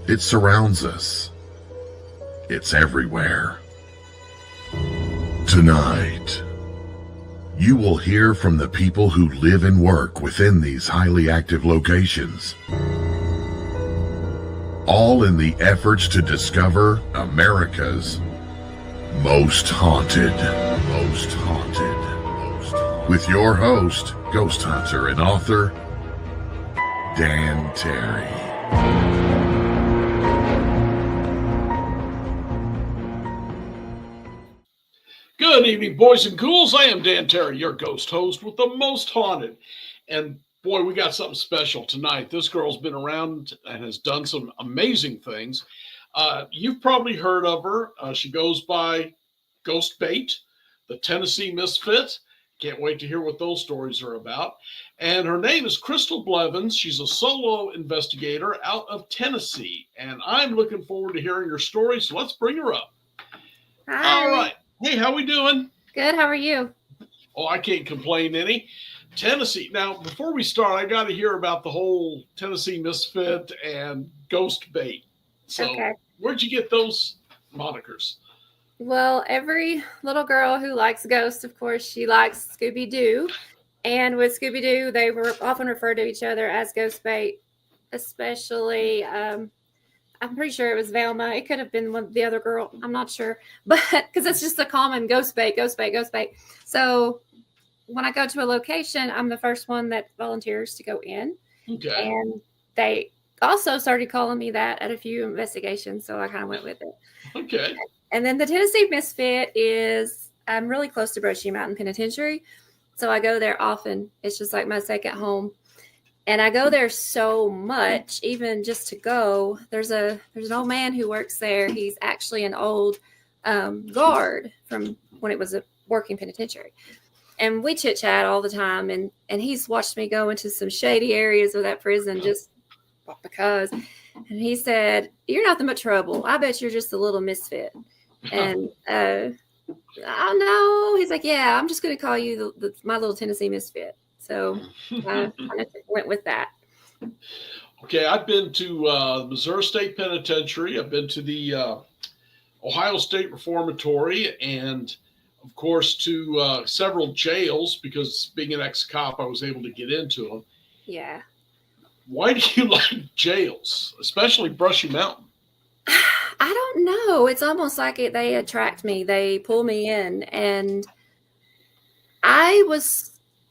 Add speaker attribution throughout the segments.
Speaker 1: It surrounds us. It's everywhere. Tonight, you will hear from the people who live and work within these highly active locations, all in the efforts to discover America's most haunted. With your host, ghost hunter and author, Dan Terry.
Speaker 2: Good evening, boys and ghouls. I am Dan Terry, your ghost host with the most haunted. And boy, we got something special tonight. This girl's been around and has done some amazing things. You've probably heard of her. She goes by Ghost Bait, the Tennessee Misfit. Can't wait to hear what those stories are about. And her name is Krystal Blevins. She's a solo investigator out of Tennessee. And I'm looking forward to hearing her story. So let's bring her up.
Speaker 3: Hi.
Speaker 2: All right. Hey, how we doing?
Speaker 3: Good. How are you?
Speaker 2: Oh, I can't complain any. Tennessee. Now, before we start, I got to hear about the whole Tennessee Misfit and Ghost Bait. So,
Speaker 3: Okay.
Speaker 2: Where'd you get those monikers?
Speaker 3: Well, every little girl who likes ghosts, of course, she likes Scooby-Doo. And with Scooby-Doo, they were often referred to each other as Ghost Bait, especially I'm pretty sure it was Velma. It could have been the other girl. I'm not sure. But because it's just a common ghost bait. So when I go to a location, I'm the first one that volunteers to go in.
Speaker 2: Okay.
Speaker 3: And they also started calling me that at a few investigations. So I kind of went with it.
Speaker 2: Okay.
Speaker 3: And then the Tennessee Misfit I'm really close to Brushy Mountain Penitentiary. So I go there often. It's just like my second home. And I go there so much, even just to go. There's an old man who works there. He's actually an old guard from when it was a working penitentiary. And we chit chat all the time. And he's watched me go into some shady areas of that prison just because. And he said, "You're not that much trouble. I bet you're just a little misfit." And I know. He's like, "Yeah, I'm just going to call you my little Tennessee Misfit." So I went with that.
Speaker 2: Okay, I've been to the Missouri State Penitentiary. I've been to the Ohio State Reformatory, and of course to several jails because being an ex-cop, I was able to get into them.
Speaker 3: Yeah.
Speaker 2: Why do you like jails, especially Brushy Mountain?
Speaker 3: I don't know. It's almost like they attract me. They pull me in, and I was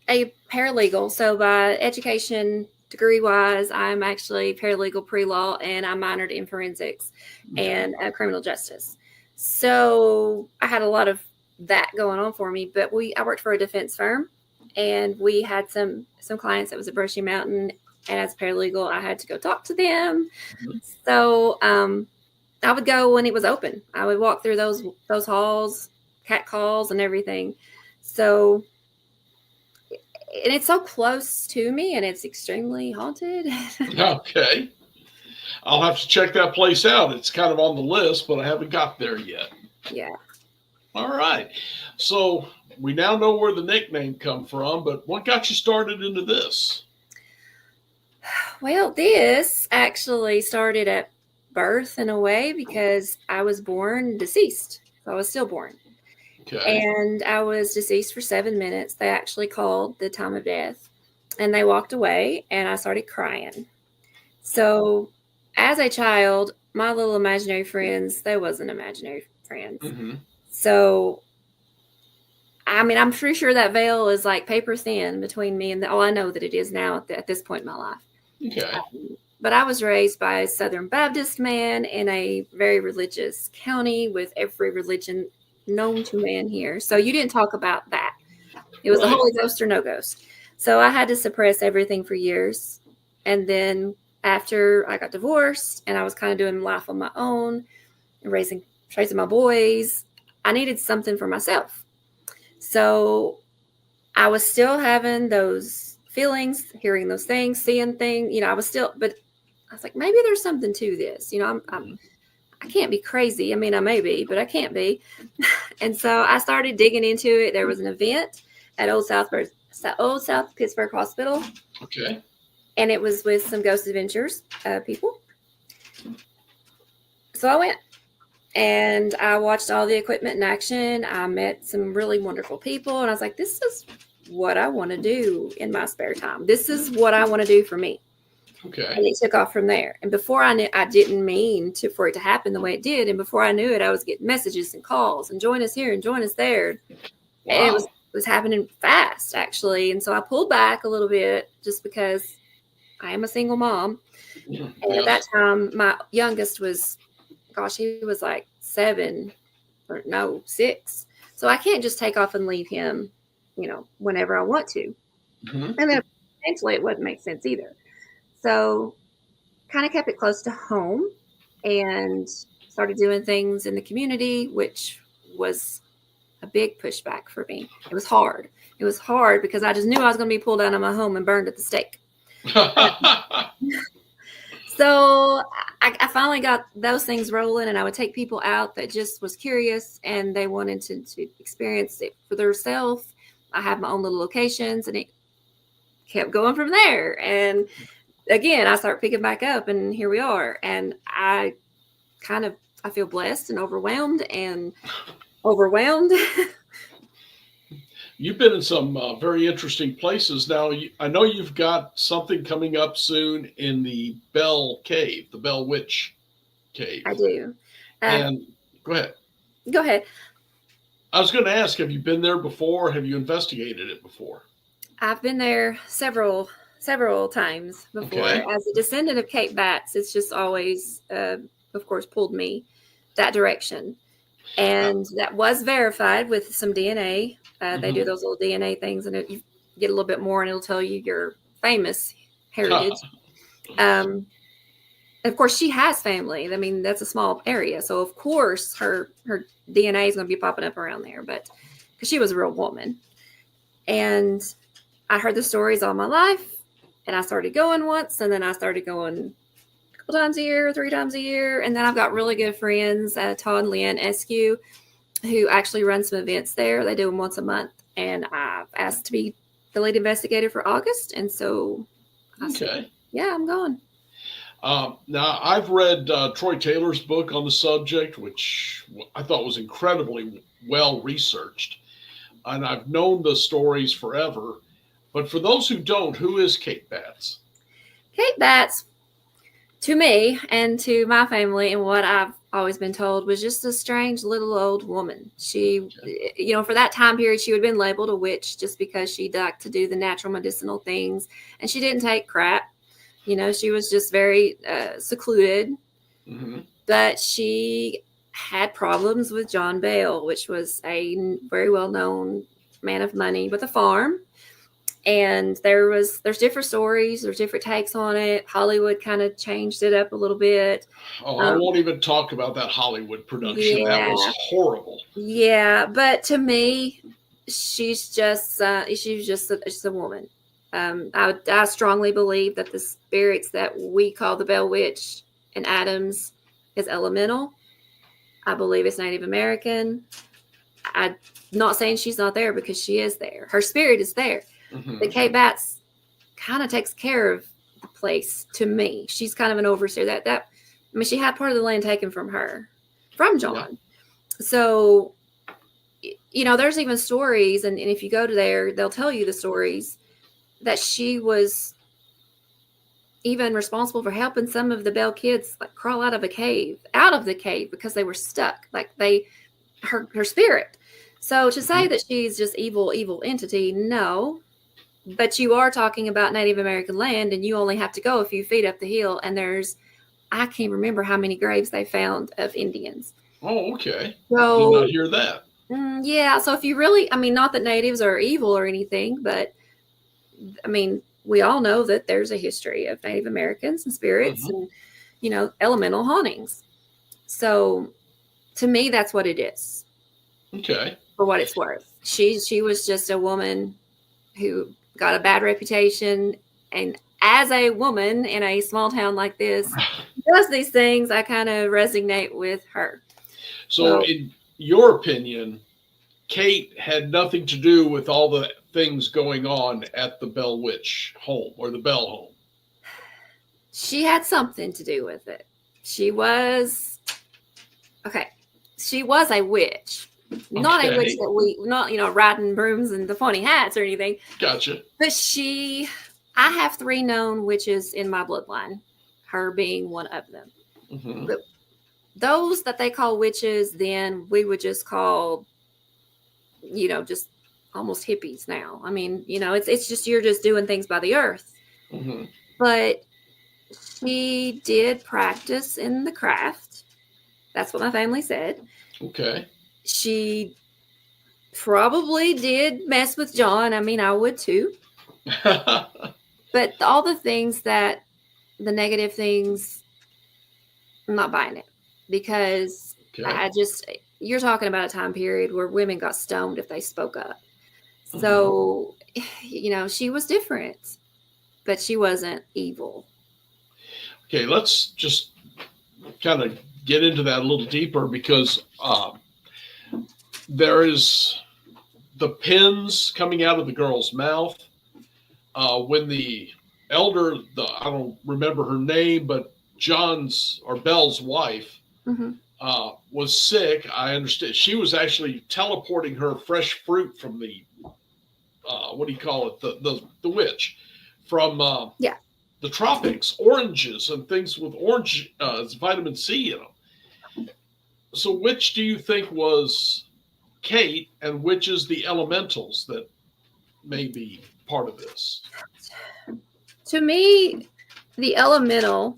Speaker 3: a paralegal. So by education degree wise, I'm actually paralegal pre-law, and I minored in forensics and criminal justice. So I had a lot of that going on for me, but I worked for a defense firm, and we had some clients that was at Brushy Mountain, and as a paralegal, I had to go talk to them. Mm-hmm. So I would go when it was open. I would walk through those halls, cat calls and everything. So and it's so close to me, and it's extremely haunted.
Speaker 2: Okay. I'll have to check that place out. It's kind of on the list, but I haven't got there yet.
Speaker 3: Yeah.
Speaker 2: All right. So we now know where the nickname come from, but what got you started into this?
Speaker 3: Well, this actually started at birth in a way because I was born deceased. So I was stillborn. Okay. And I was deceased for 7 minutes. They actually called the time of death, and they walked away, and I started crying. So as a child, my little imaginary friends, they wasn't imaginary friends. Mm-hmm. So, I mean, I'm pretty sure that veil is like paper thin between me and I know that it is now at this point in my life.
Speaker 2: Okay.
Speaker 3: But I was raised by a Southern Baptist man in a very religious county with every religion known to man here. So you didn't talk about that. It was the Holy Ghost or no ghost. So I had to suppress everything for years. And then after I got divorced and I was kind of doing life on my own and raising my boys, I needed something for myself. So I was still having those feelings, hearing those things, seeing things, I was still, but I was like, maybe there's something to this. I can't be crazy. I mean, I may be, but I can't be. And so I started digging into it. There was an event at Old South Pittsburgh Hospital.
Speaker 2: Okay.
Speaker 3: And it was with some Ghost Adventures people. So I went and I watched all the equipment in action. I met some really wonderful people, and I was like, this is what I want to do in my spare time. This is what I want to do for me.
Speaker 2: Okay.
Speaker 3: And it took off from there. And before I knew, I didn't mean for it to happen the way it did. And before I knew it, I was getting messages and calls and join us here and join us there.
Speaker 2: Wow.
Speaker 3: And it was happening fast, actually. And so I pulled back a little bit just because I am a single mom. And at that time, my youngest was, he was like 6. So I can't just take off and leave him, whenever I want to. And then eventually it wouldn't make sense either. So kind of kept it close to home and started doing things in the community, which was a big pushback for me. It was hard. It was hard because I just knew I was going to be pulled out of my home and burned at the stake. So I finally got those things rolling, and I would take people out that just was curious and they wanted to experience it for themselves. I have my own little locations, and it kept going from there. And again, I start picking back up, and here we are. And I feel blessed and overwhelmed.
Speaker 2: You've been in some very interesting places. Now, I know you've got something coming up soon in the Bell Cave, the Bell Witch Cave.
Speaker 3: I do.
Speaker 2: And go ahead.
Speaker 3: Go ahead.
Speaker 2: I was going to ask, have you been there before? Have you investigated it before?
Speaker 3: I've been there several times before.
Speaker 2: Okay.
Speaker 3: As a descendant of Cape Bats, it's just always, of course, pulled me that direction. And that was verified with some DNA. They do those little DNA things, and you get a little bit more, and it'll tell you your famous heritage. Of course, she has family. I mean, that's a small area. So, of course, her DNA is going to be popping up around there, but because she was a real woman. And I heard the stories all my life, and I started going once, and then I started going a couple times a year, 3 times a year. And then I've got really good friends, Todd and Leanne Eskew, who actually run some events there. They do them once a month. And I've asked to be the lead investigator for August. And so I said, yeah, I'm going.
Speaker 2: Now, I've read Troy Taylor's book on the subject, which I thought was incredibly well researched. And I've known the stories forever. But for those who don't, who is Kate Bats?
Speaker 3: Kate Bats, to me and to my family, and what I've always been told, was just a strange little old woman. She, for that time period, she would have been labeled a witch just because she liked to do the natural medicinal things, and she didn't take crap. She was just very secluded. But she had problems with John Bale, which was a very well-known man of money with a farm. And there's different stories, there's different takes on it. Hollywood kind of changed it up a little bit.
Speaker 2: I won't even talk about that Hollywood production. Yeah. That was horrible.
Speaker 3: Yeah, but to me, she's just a woman. I strongly believe that the spirits that we call the Bell Witch in Adams is elemental. I believe it's Native American. I'm not saying she's not there, because she is there. Her spirit is there. The Kate Bats kind of takes care of the place to me. She's kind of an overseer. She had part of the land taken from her, from John. Yeah. So, there's even stories, and if you go to there, they'll tell you the stories that she was even responsible for helping some of the Bell kids crawl out of the cave because they were stuck. Her spirit. So to say that she's just evil entity, no. But you are talking about Native American land, and you only have to go a few feet up the hill, and I can't remember how many graves they found of Indians.
Speaker 2: Oh, okay.
Speaker 3: So,
Speaker 2: did not hear that.
Speaker 3: Yeah. So if you really, not that natives are evil or anything, but we all know that there's a history of Native Americans and spirits and, elemental hauntings. So to me, that's what it is.
Speaker 2: Okay.
Speaker 3: For what it's worth. She was just a woman who got a bad reputation, and as a woman in a small town like this does these things, I kind of resonate with her.
Speaker 2: So in your opinion, Kate had nothing to do with all the things going on at the Bell Witch home or the Bell home?
Speaker 3: She had something to do with it. She was Okay. She was a witch. Not a witch that not, riding brooms and the funny hats or anything.
Speaker 2: Gotcha.
Speaker 3: But I have 3 known witches in my bloodline, her being one of them.
Speaker 2: Mm-hmm.
Speaker 3: But those that they call witches, then we would just call, just almost hippies now. I mean, it's just, you're just doing things by the earth.
Speaker 2: Mm-hmm.
Speaker 3: But she did practice in the craft. That's what my family said.
Speaker 2: Okay.
Speaker 3: She probably did mess with John. I mean, I would too. But all the things the negative things, I'm not buying it, because you're talking about a time period where women got stoned if they spoke up. So, she was different, but she wasn't evil.
Speaker 2: Okay, let's just kind of get into that a little deeper, because there is the pins coming out of the girl's mouth. When the elder, I don't remember her name, but John's or Belle's wife was sick. I understand she was actually teleporting her fresh fruit from the what do you call it? The witch from the tropics, oranges and things with orange vitamin C in them. So which do you think was Kate, and which is the elementals that may be part of this?
Speaker 3: To me, the elemental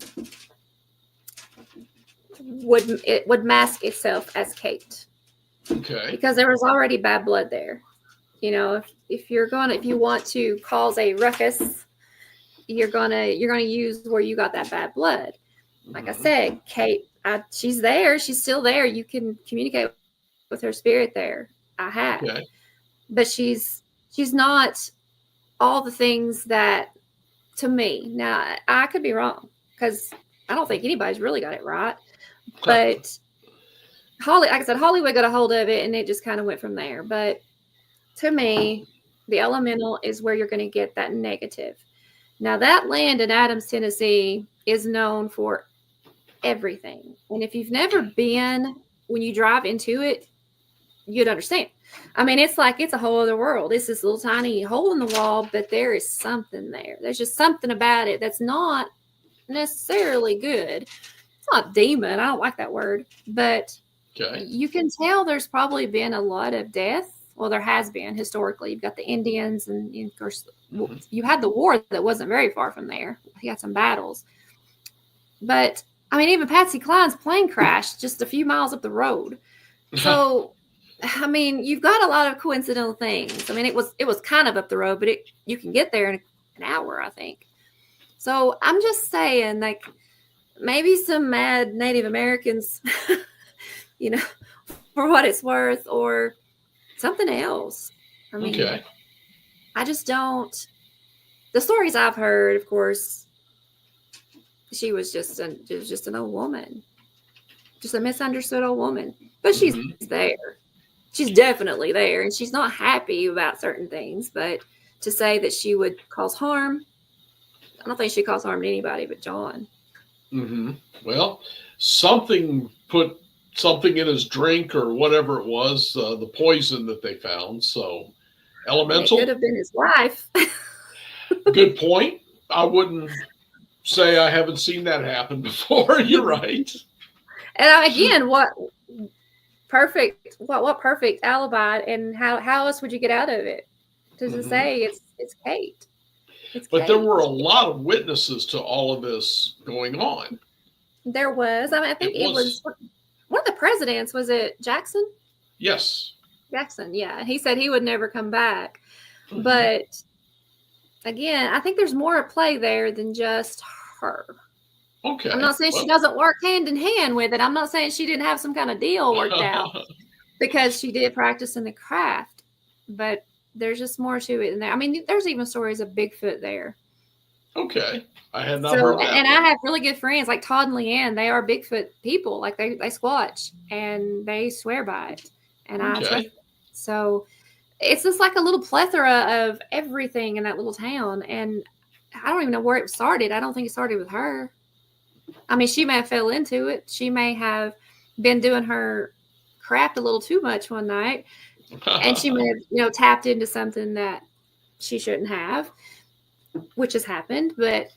Speaker 3: would mask itself as Kate.
Speaker 2: Okay.
Speaker 3: Because there was already bad blood there. If you want to cause a ruckus, you're gonna use where you got that bad blood. Like I said, Kate, she's there. She's still there. You can communicate with her spirit there. I have.
Speaker 2: Okay.
Speaker 3: But she's not all the things that, to me. Now, I could be wrong, because I don't think anybody's really got it right. But like I said, Hollywood got a hold of it, and it just kind of went from there. But to me, the elemental is where you're going to get that negative. Now, that land in Adams, Tennessee is known for everything. And if you've never been, when you drive into it, you'd understand. I mean, it's like it's a whole other world. It's this little tiny hole in the wall, but there is something there. There's just something about it that's not necessarily good. It's not demon. I don't like that word. But you can tell there's probably been a lot of death. Well, there has been historically. You've got the Indians, and of course, you had the war that wasn't very far from there. You had some battles. But, I mean, even Patsy Cline's plane crashed just a few miles up the road. So, I mean, you've got a lot of coincidental things. I mean, it was kind of up the road, but you can get there in an hour, I think. So, I'm just saying, like, maybe some mad Native Americans, for what it's worth, or something else. I mean, I just don't. The stories I've heard, of course, she was just an old woman, just a misunderstood old woman. But she's there. She's definitely there, and she's not happy about certain things. But to say that she would cause harm, I don't think she caused harm to anybody but John.
Speaker 2: Well, something put something in his drink or whatever it was, the poison that they found. So, elemental.
Speaker 3: It could have been his wife.
Speaker 2: Good point. I wouldn't say I haven't seen that happen before. You're right.
Speaker 3: And again, what perfect alibi, and how else would you get out of it? To say it's Kate.
Speaker 2: But there were a lot of witnesses to all of this going on.
Speaker 3: There was. I mean, I think it was one of the presidents. Was it Jackson?
Speaker 2: Yes.
Speaker 3: Jackson, yeah. He said he would never come back. But again, I think there's more at play there than just her.
Speaker 2: Okay.
Speaker 3: I'm not saying she doesn't work hand in hand with it. I'm not saying she didn't have some kind of deal worked out, because she did practice in the craft. But there's just more to it in there. I mean, there's even stories of Bigfoot there.
Speaker 2: Okay. I had not heard that.
Speaker 3: And I have really good friends like Todd and Leanne. They are Bigfoot people. Like they squatch, and they swear by it. And I trust it. So it's just like a little plethora of everything in that little town. And I don't even know where it started. I don't think it started with her. I mean, she may have fell into it. She may have been doing her craft a little too much one night, and she may have, tapped into something that she shouldn't have, which has happened. But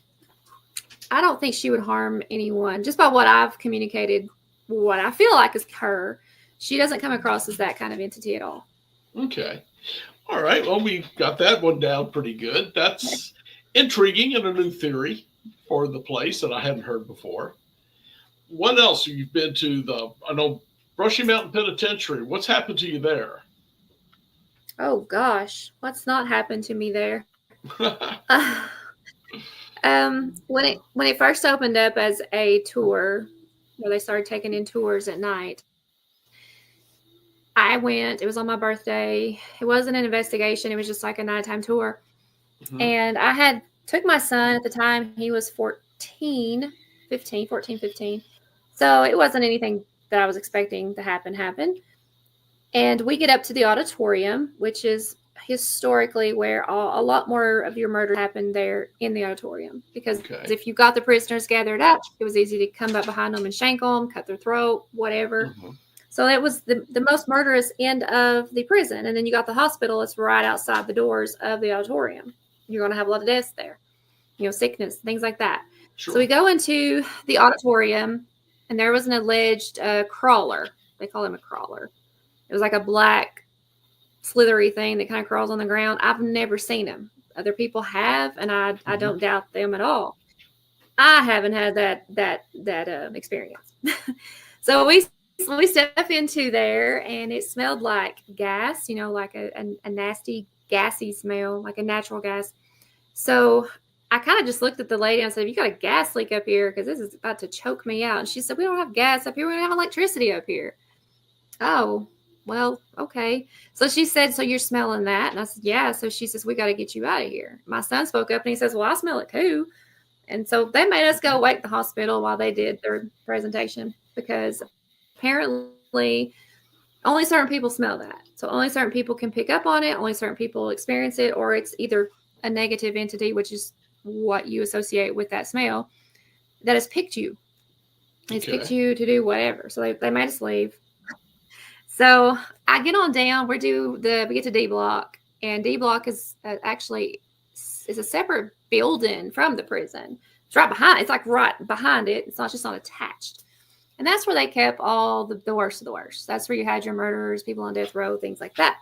Speaker 3: I don't think she would harm anyone. Just by what I've communicated, what I feel like is her, she doesn't come across as that kind of entity at all.
Speaker 2: Okay. All right. Well, we got that one down pretty good. That's intriguing and a new theory for the place that I hadn't heard before. What else have you been to? I know Brushy Mountain Penitentiary. What's happened to you there?
Speaker 3: Oh gosh, what's not happened to me there? When it first opened up as a tour, where they started taking in tours at night, I went. It was on my birthday. It wasn't an investigation. It was just like a nighttime tour. Mm-hmm. And I took my son at the time. He was 14, 15. So it wasn't anything that I was expecting to happen. And we get up to the auditorium, which is historically where a lot more of your murders happened there in the auditorium. Because if you got the prisoners gathered up, it was easy to come up behind them and shank them, cut their throat, whatever. Mm-hmm. So that was the most murderous end of the prison. And then you got the hospital. It's right outside the doors of the auditorium. You're going to have a lot of deaths there, sickness, things like that. Sure. So we go into the auditorium, and there was an alleged crawler. They call him a crawler. It was like a black, slithery thing that kind of crawls on the ground. I've never seen him. Other people have, and I don't doubt them at all. I haven't had that experience. So we step into there, and it smelled like gas, like a nasty, gassy smell, like a natural gas. So I kind of just looked at the lady and said, "You got a gas leak up here, because this is about to choke me out." And she said, "We don't have gas up here. We don't have electricity up here." Oh, well, okay. So she said, "So you're smelling that?" And I said, "Yeah." So she says, "We got to get you out of here." My son spoke up and he says, "Well, I smell it too." And so they made us go wait at the hospital while they did their presentation, because apparently only certain people smell that. So only certain people can pick up on it. Only certain people experience it, or it's either a negative entity, which is what you associate with that smell, that has picked you. It's picked you to do whatever. So they made us leave. So I get on down. We get to D block, and D block is actually a separate building from the prison. It's right behind. It's like right behind it. It's not attached. And that's where they kept all the worst of the worst. That's where you had your murderers, people on death row, things like that.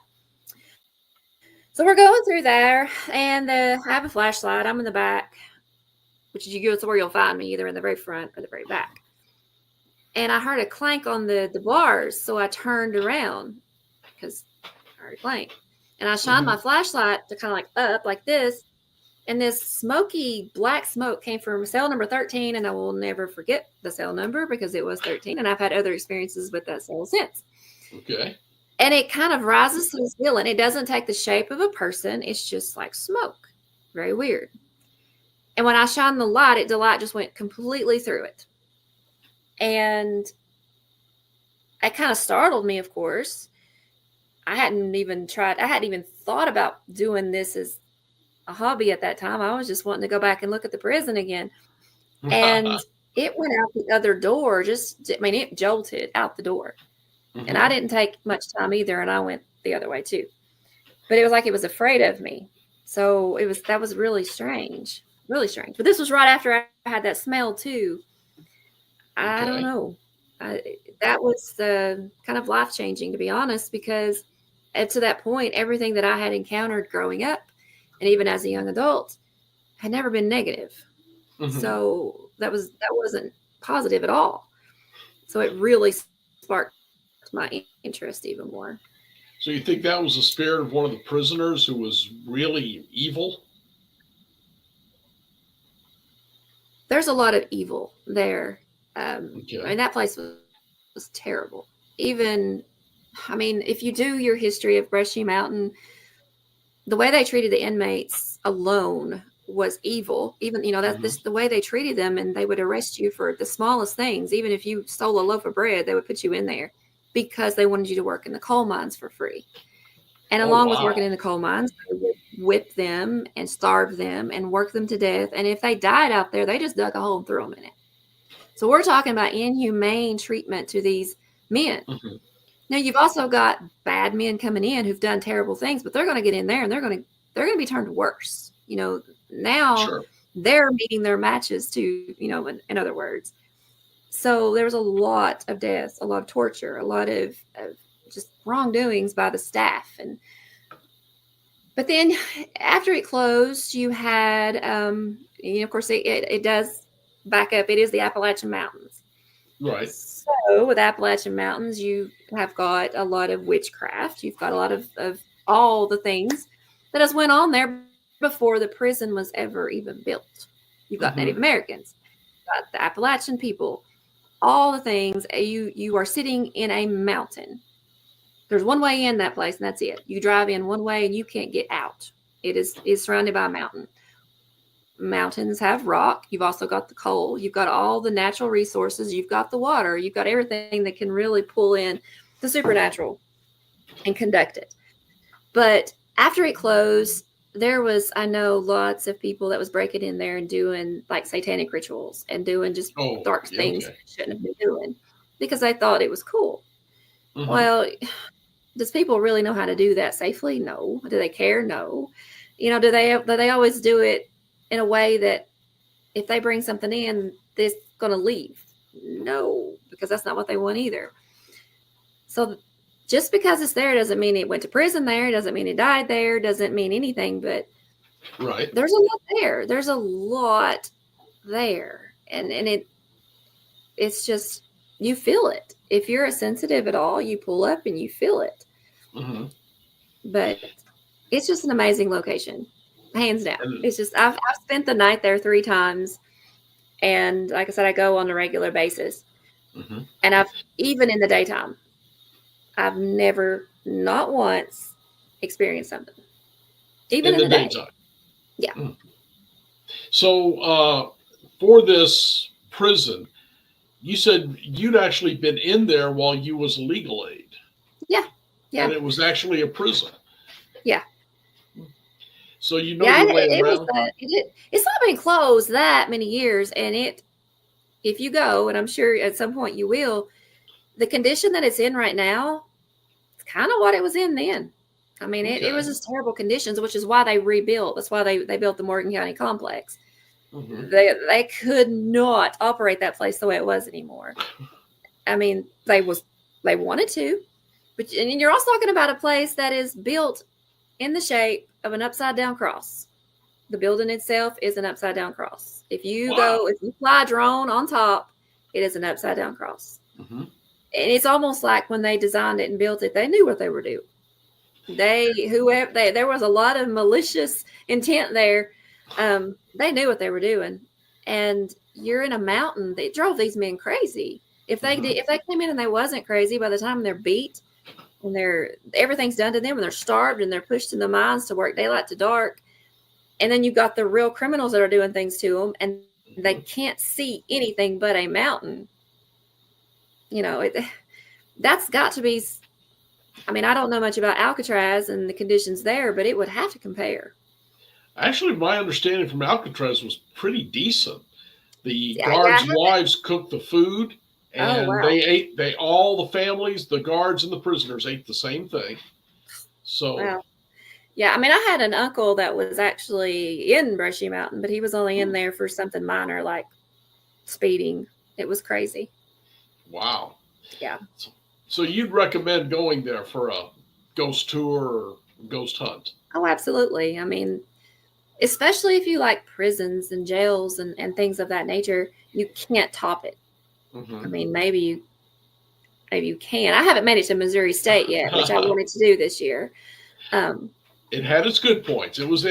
Speaker 3: So we're going through there, and I have a flashlight. I'm in the back, which you go to where you'll find me, either in the very front or the very back. And I heard a clank on the bars, so I turned around because I heard a clank. And I shined my flashlight to kind of like up like this, and this smoky black smoke came from cell number 13, and I will never forget the cell number because it was 13, and I've had other experiences with that cell since. Okay. And it kind of rises to the ceiling. It doesn't take the shape of a person. It's just like smoke. Very weird. And when I shined the light, the light just went completely through it. And it kind of startled me, of course. I hadn't even thought about doing this as a hobby at that time. I was just wanting to go back and look at the prison again. And it went out the other door. It jolted out the door. Mm-hmm. And I didn't take much time either, and I went the other way too. But it was like it was afraid of me. So that was really strange. Really strange. But this was right after I had that smell too. I don't know. That was kind of life-changing, to be honest, because to that point, everything that I had encountered growing up, and even as a young adult, had never been negative. Mm-hmm. So that wasn't positive at all. So it really sparked my interest even more.
Speaker 2: So you think that was the spirit of one of the prisoners who was really evil?
Speaker 3: There's a lot of evil there. That place was terrible. If you do your history of Brushy Mountain, the way they treated the inmates alone was evil. Even, that's the way they treated them, and they would arrest you for the smallest things. Even if you stole a loaf of bread, they would put you in there because they wanted you to work in the coal mines for free. And along with working in the coal mines, they would whip them and starve them and work them to death. And if they died out there, they just dug a hole and threw them in it. So we're talking about inhumane treatment to these men.
Speaker 2: Mhm.
Speaker 3: Now you've also got bad men coming in who've done terrible things, but they're going to get in there and they're going to be turned worse. Now
Speaker 2: Sure.
Speaker 3: they're meeting their matches too, in other words. So there was a lot of deaths, a lot of torture, a lot of just wrongdoings by the staff. But then after it closed, you had, of course, it does back up. It is the Appalachian Mountains.
Speaker 2: Right.
Speaker 3: So with Appalachian Mountains, you have got a lot of witchcraft. You've got a lot of all the things that has went on there before the prison was ever even built. You've got Native Americans, you've got the Appalachian people, all the things. You are sitting in a mountain. There's one way in that place, and that's it. You drive in one way, and you can't get out. It is surrounded by a mountain. Mountains have rock. You've also got the coal. You've got all the natural resources. You've got the water. You've got everything that can really pull in the supernatural and conduct it. But after it closed, there was, I know, lots of people that was breaking in there and doing like satanic rituals and doing just dark things they shouldn't have been doing because they thought it was cool. Well, does people really know how to do that safely? No. Do they care? No. Do they always do it in a way that if they bring something in, they're going to leave? No, because that's not what they want either. So just because it's there doesn't mean it went to prison there. Doesn't mean it died there. Doesn't mean anything. But there's a lot there. There's a lot there, and it's just you feel it. If you're sensitive at all, you pull up and you feel it. But it's just an amazing location, hands down. It's just I've spent the night there 3 times, and like I said, I go on a regular basis. And I've even in the daytime, I've never, not once, experienced something. Even in the daytime. Yeah.
Speaker 2: So for this prison, you said you'd actually been in there while you was legal aid.
Speaker 3: Yeah. Yeah.
Speaker 2: And it was actually a prison.
Speaker 3: Yeah.
Speaker 2: So your way around.
Speaker 3: It's not been closed that many years, and if you go, and I'm sure at some point you will, the condition that it's in right now, it's kind of what it was in then. I mean, it was just terrible conditions, which is why they rebuilt. That's why they built the Morgan County complex. They could not operate that place the way it was anymore. I mean, they wanted to, but and you're also talking about a place that is built in the shape of an upside down cross. The building itself is an upside down cross. If you fly a drone on top, it is an upside down cross. And it's almost like when they designed it and built it, they knew what they were doing. There was a lot of malicious intent there. They knew what they were doing, and you're in a mountain. They drove these men crazy. If they came in and they wasn't crazy, by the time they're beat and everything's done to them and they're starved and they're pushed in the mines to work daylight to dark, and then you've got the real criminals that are doing things to them, and they can't see anything but a mountain. That's got to be. I mean, I don't know much about Alcatraz and the conditions there, but it would have to compare.
Speaker 2: Actually, my understanding from Alcatraz was pretty decent. The guards' wives cooked the food, and all the families, the guards and the prisoners ate the same thing. So,
Speaker 3: yeah, I mean, I had an uncle that was actually in Brushy Mountain, but he was only in there for something minor like speeding. It was crazy.
Speaker 2: Wow.
Speaker 3: Yeah.
Speaker 2: So you'd recommend going there for a ghost tour or ghost hunt?
Speaker 3: Oh, absolutely. I mean, especially if you like prisons and jails and things of that nature, you can't top it. I mean, maybe you can. I haven't made it to Missouri State yet, which I wanted to do this year.
Speaker 2: It had its good points. It was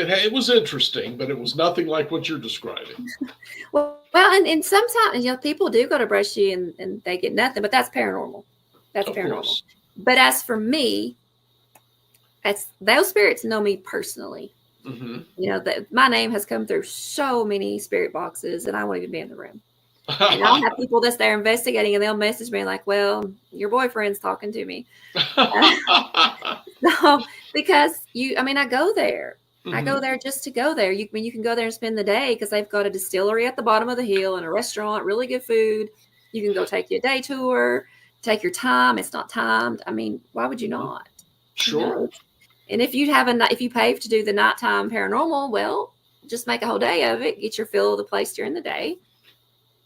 Speaker 2: interesting, but it was nothing like what you're describing.
Speaker 3: Well, and sometimes people do go to Brushy and they get nothing, but that's paranormal. That's paranormal. Course. But as for me, those spirits know me personally. My name has come through so many spirit boxes, and I won't even be in the room. And I'll have people that's there investigating, and they'll message me like, "Well, your boyfriend's talking to me." Because I go there. I go there just to go there. You can go there and spend the day because they've got a distillery at the bottom of the hill and a restaurant, really good food. You can go take your day tour. take your time. It's not timed. I mean, why would you not?
Speaker 2: Sure.
Speaker 3: You know? And if you pay to do the nighttime paranormal, well, just make a whole day of it. Get your fill of the place during the day,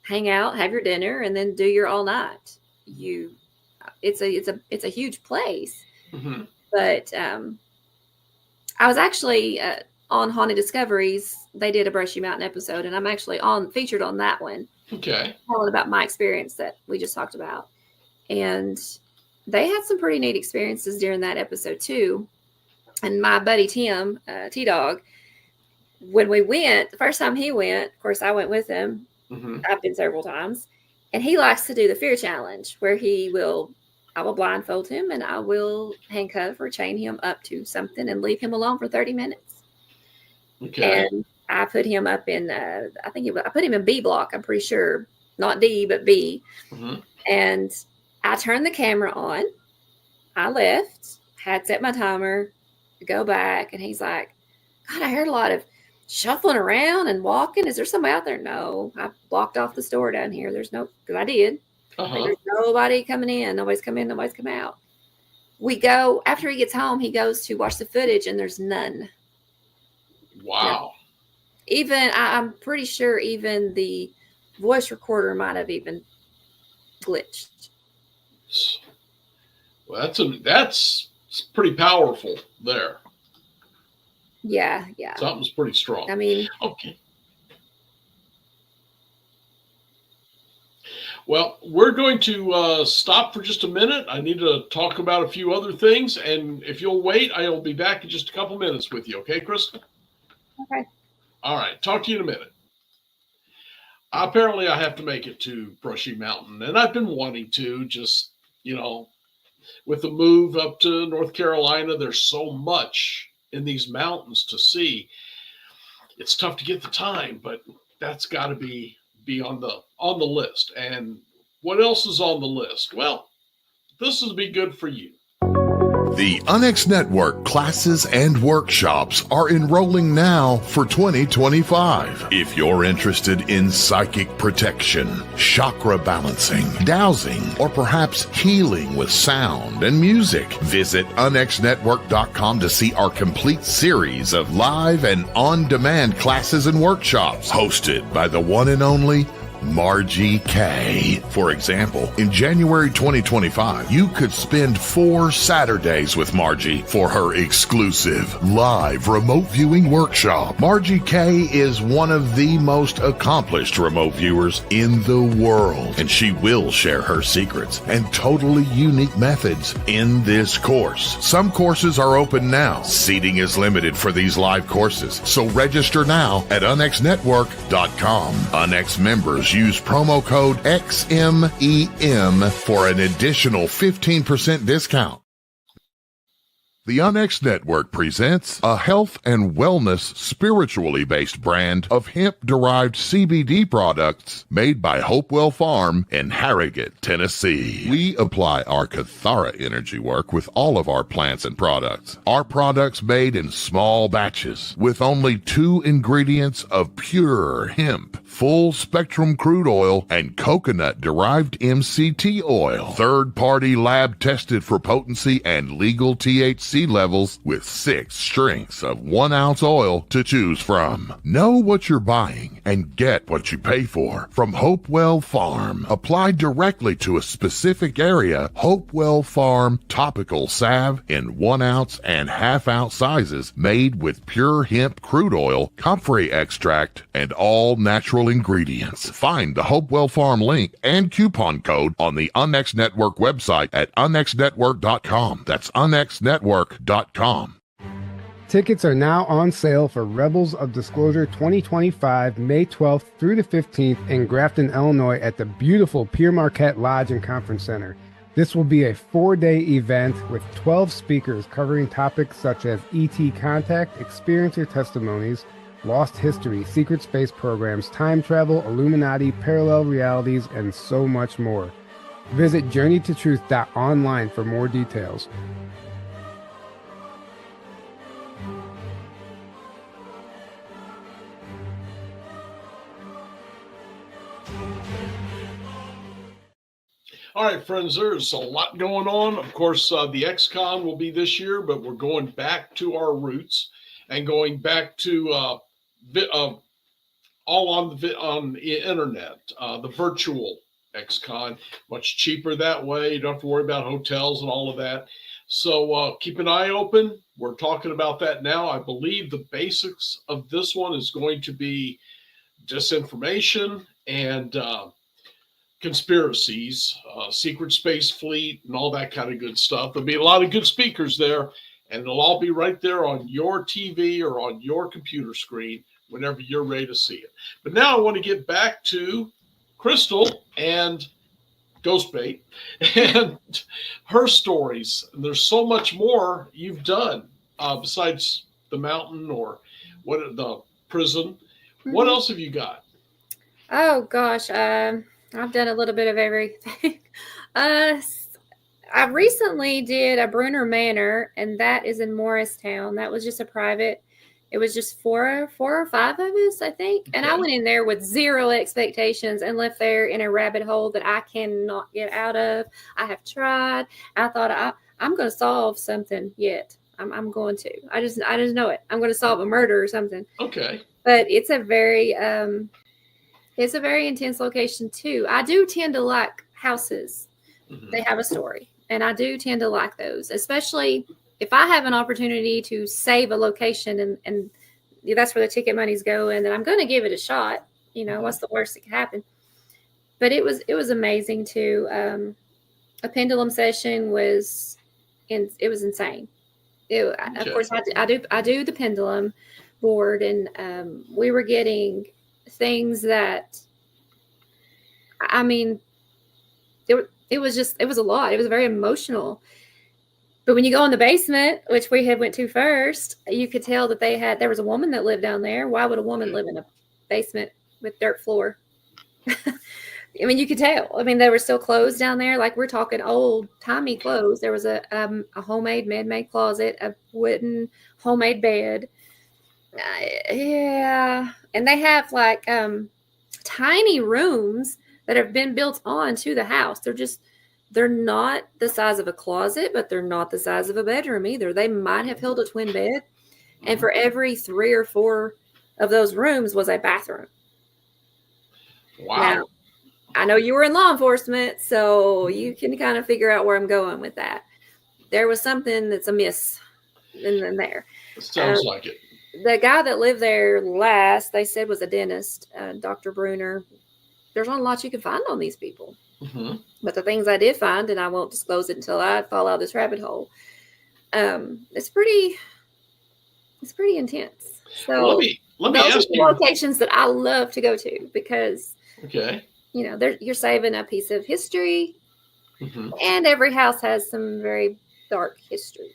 Speaker 3: hang out, have your dinner, and then do your all night. It's a huge place.
Speaker 2: Mm-hmm.
Speaker 3: But I was actually on Haunted Discoveries. They did a Brushy Mountain episode, and I'm actually featured on that one.
Speaker 2: Okay.
Speaker 3: Telling about my experience that we just talked about. And they had some pretty neat experiences during that episode too. And my buddy Tim, T-Dog, when we went, the first time he went, of course, I went with him.
Speaker 2: Mm-hmm.
Speaker 3: I've been several times. And he likes to do the fear challenge where I will blindfold him and I will handcuff or chain him up to something and leave him alone for 30 minutes.
Speaker 2: Okay.
Speaker 3: And I put him up in, I put him in B block, I'm pretty sure. Not D, but B.
Speaker 2: Mm-hmm.
Speaker 3: And I turned the camera on. I left, had set my timer, go back, and he's like, God, I heard a lot of shuffling around and walking. Is there somebody out there? No, I blocked off the store down here. There's no, because I did.
Speaker 2: Uh-huh.
Speaker 3: There's nobody coming in. Nobody's come in. Nobody's come out. We go, after he gets home, he goes to watch the footage, and there's none.
Speaker 2: Wow.
Speaker 3: Even, I'm pretty sure even the voice recorder might have even glitched.
Speaker 2: Well, that's pretty powerful there.
Speaker 3: Yeah.
Speaker 2: Something's pretty strong.
Speaker 3: I mean,
Speaker 2: okay. Well, we're going to stop for just a minute. I need to talk about a few other things, and if you'll wait, I'll be back in just a couple minutes with you. Okay, Krystal?
Speaker 3: Okay.
Speaker 2: All right. Talk to you in a minute. Apparently, I have to make it to Brushy Mountain, and I've been wanting to. Just, with the move up to North Carolina, there's so much in these mountains to see. It's tough to get the time, but that's got to be on the list. And what else is on the list? Well, this will be good for you.
Speaker 1: The Onyx Network classes and workshops are enrolling now for 2025. If you're interested in psychic protection, chakra balancing, dowsing, or perhaps healing with sound and music, visit onyxnetwork.com to see our complete series of live and on-demand classes and workshops hosted by the one and only Margie K. For example, in January 2025, you could spend 4 Saturdays with Margie for her exclusive live remote viewing workshop. Margie K is one of the most accomplished remote viewers in the world, and she will share her secrets and totally unique methods in this course. Some courses are open now. Seating is limited for these live courses, so register now at unxnetwork.com. Unx members use promo code XMEM for an additional 15% discount. The Onyx Network presents a health and wellness spiritually based brand of hemp-derived CBD products made by Hopewell Farm in Harrogate, Tennessee. We apply our Cathara energy work with all of our plants and products. Our products made in small batches with only 2 ingredients of pure hemp, full spectrum crude oil, and coconut-derived MCT oil. Third-party lab tested for potency and legal THC levels with 6 strengths of 1 ounce oil to choose from. Know what you're buying and get what you pay for from Hopewell Farm. Applied directly to a specific area, Hopewell Farm topical salve in 1 ounce and ½ ounce sizes made with pure hemp crude oil, comfrey extract, and all natural ingredients. Find the Hopewell Farm link and coupon code on the Unx Network website at unxnetwork.com. That's unxnetwork.com.
Speaker 4: Tickets are now on sale for Rebels of Disclosure 2025, May 12th through the 15th in Grafton, Illinois at the beautiful Pierre Marquette Lodge and Conference Center. This will be a 4-day event with 12 speakers covering topics such as ET contact, experiencer testimonies, lost history, secret space programs, time travel, Illuminati, parallel realities, and so much more. Visit journeytotruth.online for more details.
Speaker 2: All right, friends, there's a lot going on. Of course, the X-Con will be this year, but we're going back to our roots and going back to all on the internet, the virtual X-Con, much cheaper that way. You don't have to worry about hotels and all of that. So keep an eye open. We're talking about that now. I believe the basics of this one is going to be disinformation and conspiracies, secret space fleet, and all that kind of good stuff. There'll be a lot of good speakers there, and it'll all be right there on your TV or on your computer screen whenever you're ready to see it. But now I want to get back to Krystal and Ghostbait and her stories. And there's so much more you've done besides the mountain or the prison. Mm-hmm. What else have you got?
Speaker 3: Oh gosh, I've done a little bit of everything. I recently did a Bruner Manor, and that is in Morristown. That was just a private. It was just four or five of us, I think. And I went in there with zero expectations and left there in a rabbit hole that I cannot get out of. I have tried. I thought I'm going to solve something yet. I'm going to. I just know it. I'm going to solve a murder or something.
Speaker 2: Okay.
Speaker 3: But it's a very intense location too. I do tend to like houses. Mm-hmm. They have a story, and I do tend to like those, especially if I have an opportunity to save a location and that's where the ticket money's going, then I'm going to give it a shot. You know, what's the worst that could happen? But it was amazing too. A pendulum session was insane. Of course, I do the pendulum board, and we were getting things that, I mean, it was a lot. It was very emotional. But when you go in the basement, which we had went to first, you could tell that there was a woman that lived down there. Why would a woman live in a basement with dirt floor? I mean, you could tell. I mean, there were still clothes down there. Like, we're talking old-timey clothes. There was a homemade, man-made closet, a wooden homemade bed. Yeah. And they have, like, tiny rooms that have been built on to the house. They're not the size of a closet, but they're not the size of a bedroom either. They might have held a twin bed. And for every 3 or 4 of those rooms was a bathroom.
Speaker 2: Wow. Now,
Speaker 3: I know you were in law enforcement, so you can kind of figure out where I'm going with that. There was something that's amiss in there.
Speaker 2: It sounds like it.
Speaker 3: The guy that lived there last, they said, was a dentist, Dr. Bruner. There's not a lot you can find on these people. Mm-hmm. But the things I did find, and I won't disclose it until I fall out of this rabbit hole, it's pretty intense. So
Speaker 2: well, let me ask you
Speaker 3: locations that I love to go to because you know, you're saving a piece of history, mm-hmm. and every house has some very dark history.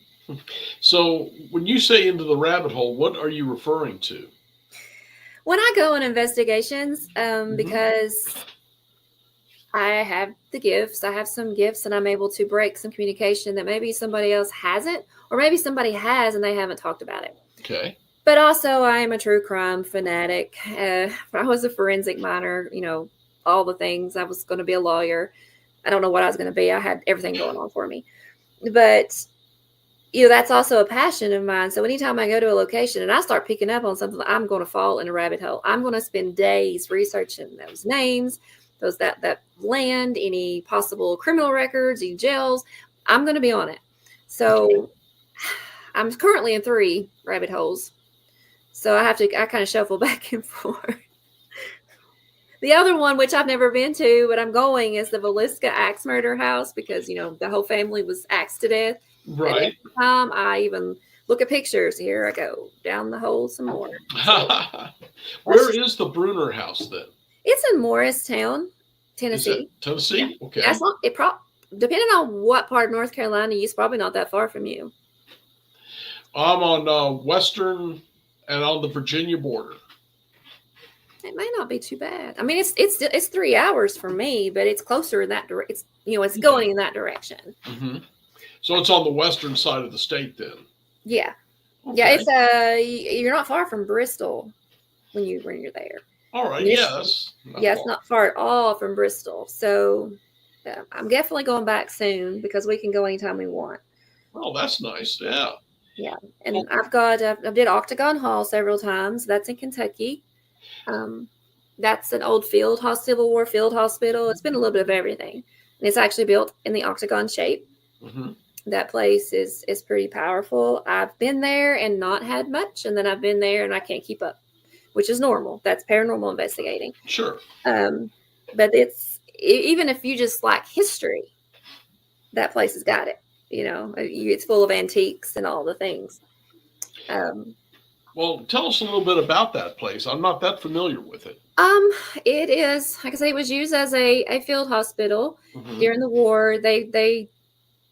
Speaker 2: So when you say into the rabbit hole, what are you referring to?
Speaker 3: When I go on investigations,
Speaker 2: mm-hmm.
Speaker 3: because I have the gifts. I have some gifts, and I'm able to break some communication that maybe somebody else hasn't, or maybe somebody has and they haven't talked about it.
Speaker 2: Okay.
Speaker 3: But also, I am a true crime fanatic. I was a forensic minor, you know, all the things. I was going to be a lawyer. I don't know what I was going to be. I had everything going on for me. But, you know, that's also a passion of mine. So anytime I go to a location and I start picking up on something, I'm going to fall in a rabbit hole. I'm going to spend days researching those names, that land, any possible criminal records, any jails. I'm going to be on it. So I'm currently in 3 rabbit holes. So I kind of shuffle back and forth. The other one, which I've never been to, but I'm going, is the Villisca axe murder house because, you know, the whole family was axed to death.
Speaker 2: Right.
Speaker 3: And every time I even look at pictures, here I go down the hole some more. So,
Speaker 2: where is the Bruner house then?
Speaker 3: It's in Morristown, Tennessee.
Speaker 2: Tennessee?
Speaker 3: Yeah.
Speaker 2: Okay.
Speaker 3: That's not, depending on what part of North Carolina, it's probably not that far from you.
Speaker 2: I'm on western and on the Virginia border.
Speaker 3: It may not be too bad. I mean, it's 3 hours for me, but it's closer in that direction. It's, you know, it's going in that direction.
Speaker 2: Mm-hmm. So it's on the western side of the state then.
Speaker 3: Yeah.
Speaker 2: Okay.
Speaker 3: Yeah. It's you're not far from Bristol when you're there.
Speaker 2: All right.
Speaker 3: Michigan.
Speaker 2: Yes.
Speaker 3: Yeah, it's not far at all from Bristol. So I'm definitely going back soon because we can go anytime we want.
Speaker 2: Oh, that's nice. Yeah.
Speaker 3: Yeah, and I did Octagon Hall several times. That's in Kentucky. That's an old Civil War field hospital. It's been a little bit of everything. And it's actually built in the octagon shape.
Speaker 2: Mm-hmm.
Speaker 3: That place is pretty powerful. I've been there and not had much, and then I've been there and I can't keep up, which is normal. That's paranormal investigating.
Speaker 2: Sure.
Speaker 3: But even if you just like history, that place has got it. It's full of antiques and all the things.
Speaker 2: Well, tell us a little bit about that place. I'm not that familiar with it.
Speaker 3: It is, like I say, it was used as a field hospital during the war.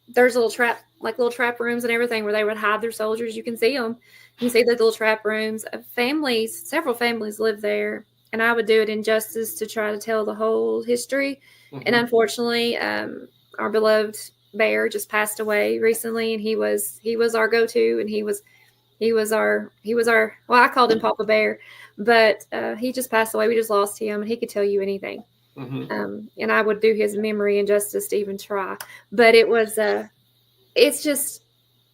Speaker 3: There's little trap rooms and everything where they would hide their soldiers. You can see them. You can see the little trap rooms. Several families live there, and I would do it in justice to try to tell the whole history. And unfortunately, our beloved bear just passed away recently, and he was our go-to, and he was our well, I called him Papa Bear, but he just passed away. We just lost him, and he could tell you anything. And I would do his memory injustice to even try, but it's just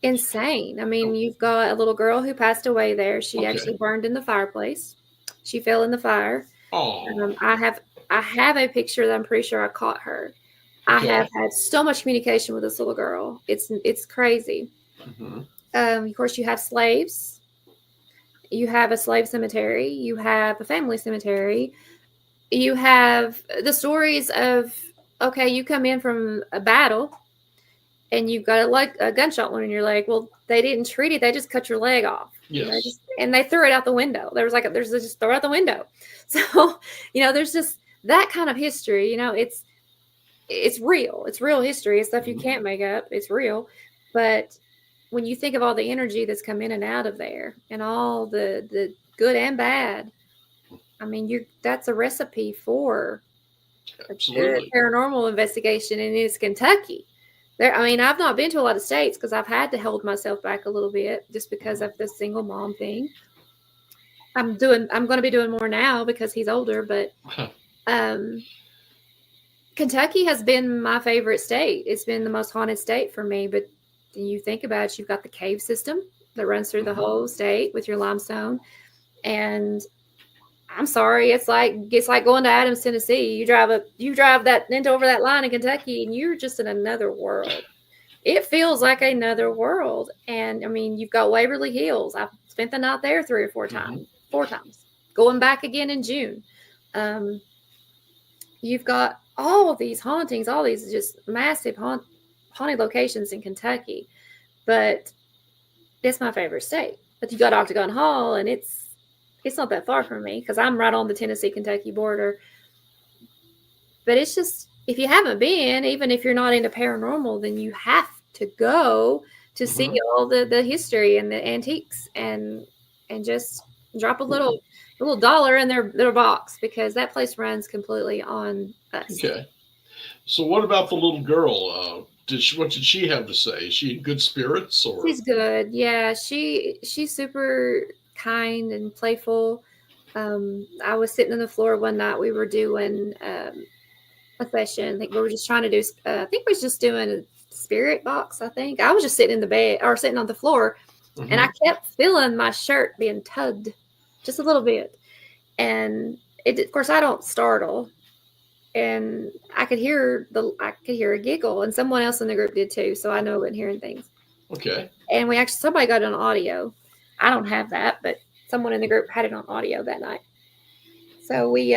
Speaker 3: insane. I mean, you've got a little girl who passed away there. She actually burned in the fireplace. She fell in the fire.
Speaker 2: Oh.
Speaker 3: I have a picture that I'm pretty sure I caught her. I have had so much communication with this little girl. It's crazy. Of course, you have slaves. You have a slave cemetery. You have a family cemetery. You have the stories of, you come in from a battle and you've got a gunshot wound in your leg. Well, they didn't treat it. They just cut your leg off.
Speaker 2: Yes.
Speaker 3: And they threw it out the window. There's just throw it out the window. So, there's just that kind of history. It's real. It's real history. It's stuff you can't make up. It's real. But when you think of all the energy that's come in and out of there and all the good and bad, I mean, that's a recipe for
Speaker 2: Absolutely.
Speaker 3: paranormal investigation, and it's Kentucky. I've not been to a lot of states because I've had to hold myself back a little bit just because of the single mom thing. I'm going to be doing more now because he's older, but Kentucky has been my favorite state. It's been the most haunted state for me, but you think about it, you've got the cave system that runs through the whole state with your limestone. And I'm sorry, it's like going to Adams, Tennessee. You drive that over that line in Kentucky, and you're just in another world. It feels like another world. And I mean, you've got Waverly Hills. I've spent the night there 3 or 4 times, going back again in June. You've got all these hauntings, all these just massive haunted locations in Kentucky, but it's my favorite state. But you got Octagon Hall, and it's not that far from me because I'm right on the Tennessee-Kentucky border. But it's just, if you haven't been, even if you're not into paranormal, then you have to go to see all the history and the antiques and just drop a little dollar in their box, because that place runs completely on us.
Speaker 2: Okay. So what about the little girl? What did she have to say? Is she in good spirits, or?
Speaker 3: She's good. Yeah, she's super kind and playful. I was sitting on the floor one night. We were doing a session. I think we were just trying to do. I think we was just doing a spirit box. I think I was just sitting in the bed or sitting on the floor, and I kept feeling my shirt being tugged just a little bit. And of course, I don't startle. And I could hear a giggle, and someone else in the group did too. So I know I've been hearing things.
Speaker 2: Okay.
Speaker 3: And somebody got it on audio. I don't have that, but someone in the group had it on audio that night. So we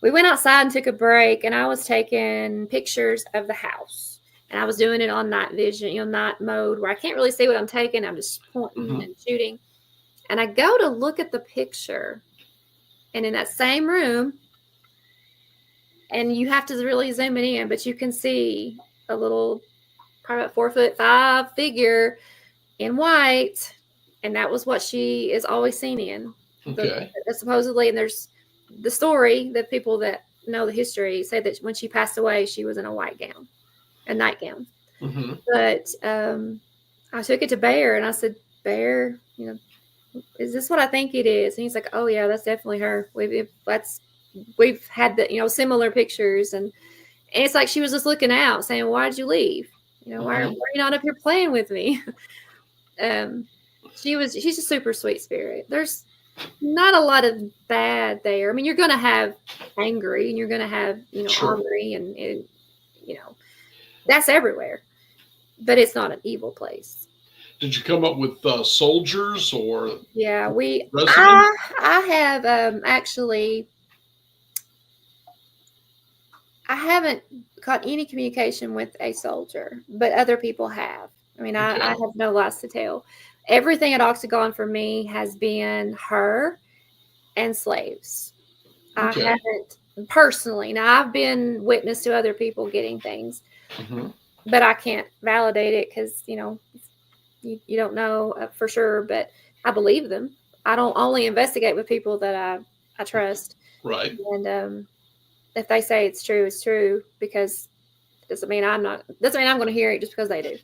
Speaker 3: went outside and took a break, and I was taking pictures of the house, and I was doing it on night vision, night mode, where I can't really see what I'm taking. I'm just pointing and shooting. And I go to look at the picture, and in that same room, and you have to really zoom it in, but you can see a little, probably about 4'5" figure in white. And that was what she is always seen in.
Speaker 2: Okay.
Speaker 3: Supposedly, and there's the story that people that know the history say that when she passed away, she was in a white gown, a nightgown. But I took it to Bear, and I said, Bear, is this what I think it is? And he's like, oh yeah, that's definitely her. We've had the similar pictures, and And it's like she was just looking out saying, why did you leave? You know, why are you not up here playing with me? She's a super sweet spirit. There's not a lot of bad there. I mean, you're going to have angry and you're going to have, ornery and, that's everywhere, but it's not an evil place.
Speaker 2: Did you come up with soldiers or?
Speaker 3: Yeah,
Speaker 2: residents?
Speaker 3: I have actually, I haven't got any communication with a soldier, but other people have. I mean, I have no lies to tell. Everything at Octagon for me has been her and slaves.
Speaker 2: Okay.
Speaker 3: I haven't personally. Now, I've been witness to other people getting things, but I can't validate it because, you don't know for sure, but I believe them. I don't only investigate with people that I trust.
Speaker 2: Right.
Speaker 3: And if they say it's true, it's true, because doesn't mean I'm going to hear it just because they do.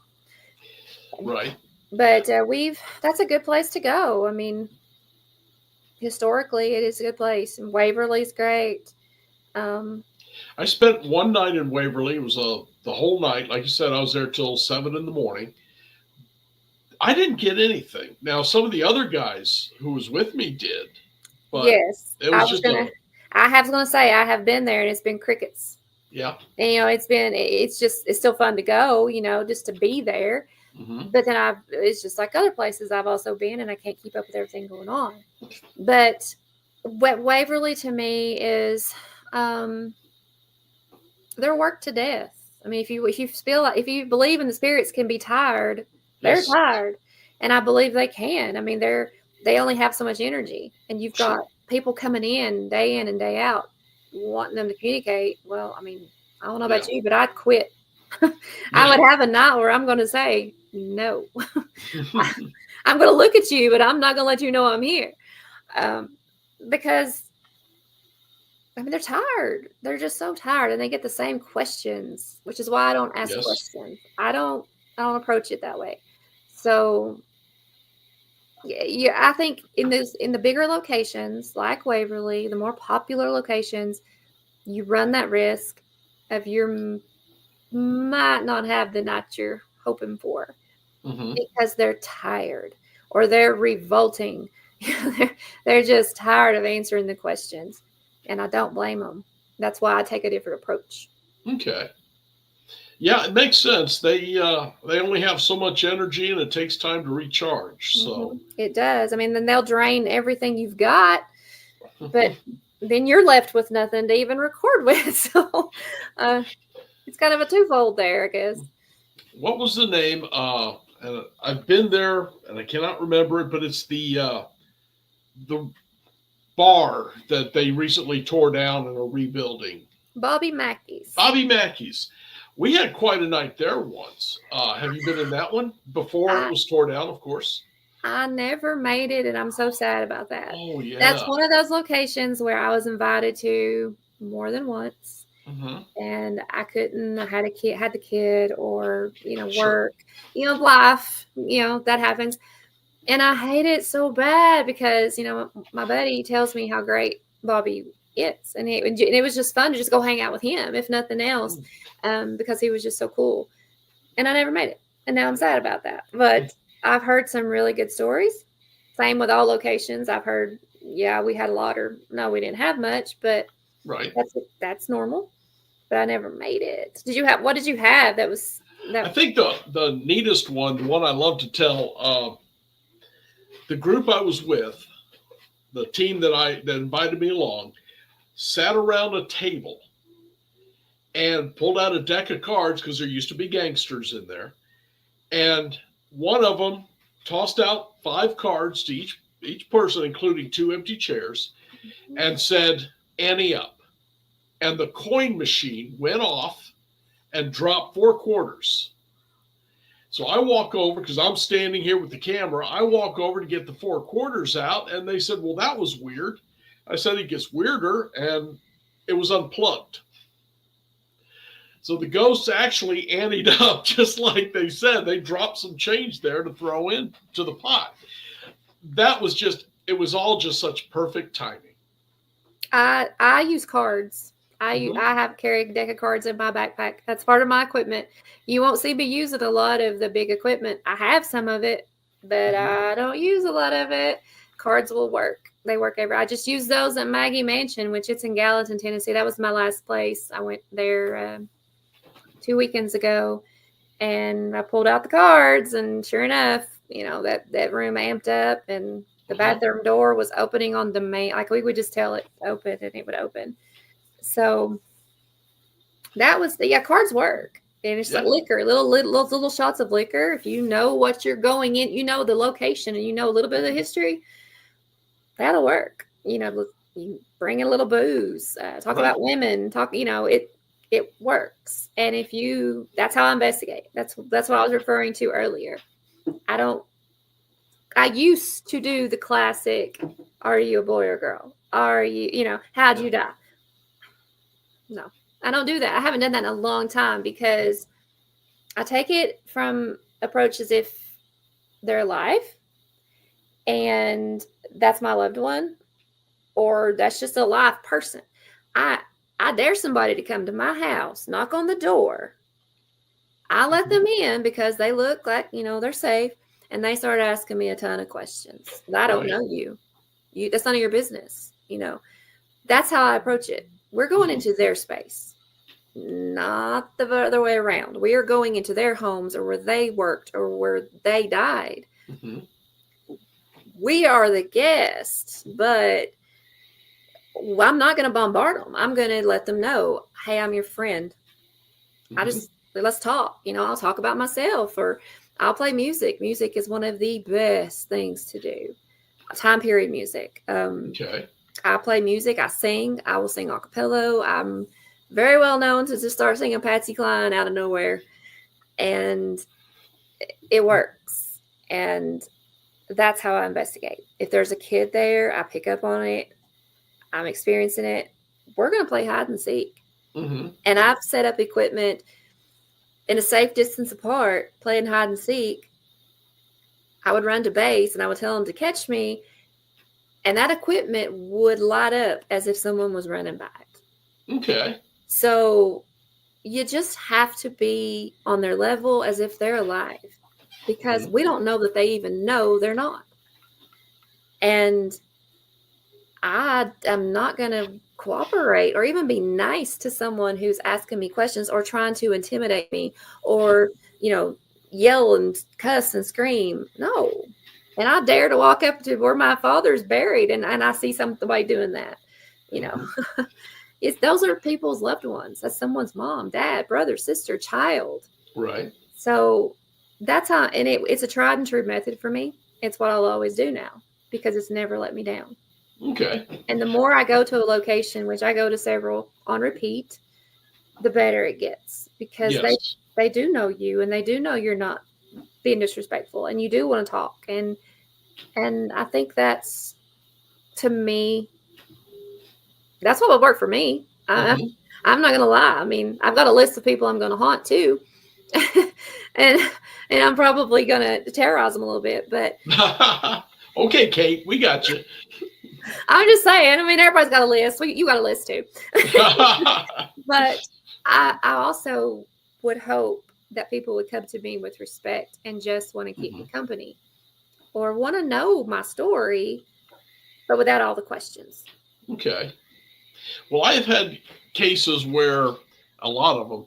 Speaker 2: Right.
Speaker 3: But that's a good place to go. I mean, historically, it is a good place. And Waverly's great.
Speaker 2: I spent one night in Waverly. It was the whole night. Like you said, I was there till 7 a.m. I didn't get anything. Now, some of the other guys who was with me did. But
Speaker 3: yes.
Speaker 2: It was
Speaker 3: I was going to say, I have been there and it's been crickets.
Speaker 2: Yeah.
Speaker 3: And, it's still fun to go, just to be there. But then it's just like other places I've also been, and I can't keep up with everything going on. But what Waverly to me is, they're worked to death. I mean, if you believe in the spirits can be tired, they're tired, and I believe they can. I mean, they only have so much energy, and you've got people coming in and day out wanting them to communicate. Well, I mean, I don't know about you, but I'd quit. I would have a night where I'm going to say, no, I'm going to look at you, but I'm not going to let you know I'm here. Because, I mean, they're tired. They're just so tired, and they get the same questions, which is why I don't ask questions. I don't approach it that way. So, yeah, I think in the bigger locations like Waverly, the more popular locations, you run that risk of you might not have the night you're hoping for because they're tired or they're revolting. They're just tired of answering the questions, and I don't blame them. That's why I take a different approach.
Speaker 2: Okay. Yeah, it makes sense. They only have so much energy, and it takes time to recharge. So
Speaker 3: it does. I mean, then they'll drain everything you've got, but then you're left with nothing to even record with. So it's kind of a twofold there, I guess.
Speaker 2: What was the name? And I've been there, and I cannot remember it, but it's the bar that they recently tore down and are rebuilding.
Speaker 3: Bobby Mackey's.
Speaker 2: Bobby Mackey's. We had quite a night there once. Have you been in that one before it was tore down, of course?
Speaker 3: I never made it, and I'm so sad about that.
Speaker 2: Oh, yeah.
Speaker 3: That's one of those locations where I was invited to more than once. And I couldn't. I had the kid, or work, life, that happens. And I hate it so bad because my buddy tells me how great Bobby is, and it was just fun to just go hang out with him, if nothing else, because he was just so cool. And I never made it, and now I'm sad about that. But I've heard some really good stories. Same with all locations. I've heard, we had a lot, or no, we didn't have much, but that's normal. But I never made it. What did you have that was that?
Speaker 2: I think the neatest one, the one I love to tell, the group I was with, the team that invited me along, sat around a table and pulled out a deck of cards because there used to be gangsters in there. And one of them tossed out 5 cards to each person, including 2 empty chairs, and said, "Ante up." And the coin machine went off and dropped 4 quarters. So I walk over, because I'm standing here with the camera. I walk over to get the 4 quarters out, and they said, "Well, that was weird." I said, "It gets weirder," and it was unplugged. So the ghosts actually anteed up, just like they said. They dropped some change there to throw into the pot. It was all just such perfect timing.
Speaker 3: I use cards I have carried a deck of cards in my backpack. That's part of my equipment. You won't see me using a lot of the big equipment. I have some of it, but I don't use a lot of it. Cards will work. They work I just use those at Maggie Mansion, which it's in Gallatin, Tennessee. That was my last place. I went there 2 weekends ago, and I pulled out the cards, and sure enough, that room amped up, and the bathroom door was opening on the main. Like, we would just tell it open, and it would open. So that was cards work. And it's like liquor, little shots of liquor. If you know what you're going in, you know the location, and you know a little bit of the history, that'll work. You bring a little booze, talk about women, it works. And that's how I investigate. That's what I was referring to earlier. I used to do the classic, are you a boy or girl? Are you, how'd you die? No, I don't do that. I haven't done that in a long time, because I take it from approach as if they're alive and that's my loved one, or that's just a live person. I dare somebody to come to my house, knock on the door. I let them in because they look like, they're safe. And they start asking me a ton of questions. I don't know you. That's none of your business. That's how I approach it. We're going into their space, not the other way around. We are going into their homes, or where they worked, or where they died. We are the guests, but I'm not going to bombard them. I'm going to let them know, hey, I'm your friend. Let's talk. I'll talk about myself, or I'll play music. Music is one of the best things to do. Time period music. I play music. I sing. I will sing a cappella. I'm very well known to just start singing Patsy Cline out of nowhere. And it works. And that's how I investigate. If there's a kid there, I pick up on it. I'm experiencing it. We're going to play hide and seek. And I've set up equipment in a safe distance apart, playing hide and seek. I would run to base, and I would tell them to catch me, and that equipment would light up as if someone was running by it.
Speaker 2: Okay.
Speaker 3: So you just have to be on their level as if they're alive, because we don't know that they even know they're not. And I am not going to cooperate or even be nice to someone who's asking me questions or trying to intimidate me, or, yell and cuss and scream. No. And I dare to walk up to where my father's buried, and I see somebody doing that. Those are people's loved ones. That's someone's mom, dad, brother, sister, child.
Speaker 2: Right.
Speaker 3: So that's how, and it's a tried and true method for me. It's what I'll always do now, because it's never let me down.
Speaker 2: Okay.
Speaker 3: And the more I go to a location, which I go to several on repeat, the better it gets, because they do know you, and they do know you're not being disrespectful, and you do want to talk. And I think that's, to me, that's what would work for me. I'm not going to lie. I mean, I've got a list of people I'm going to haunt too. and I'm probably going to terrorize them a little bit, but.
Speaker 2: Okay, Kate, we got you.
Speaker 3: I'm just saying. I mean, everybody's got a list. You got a list too. But I also would hope that people would come to me with respect and just want to keep me company, or want to know my story, but without all the questions.
Speaker 2: Okay. Well, I've had cases where, a lot of them,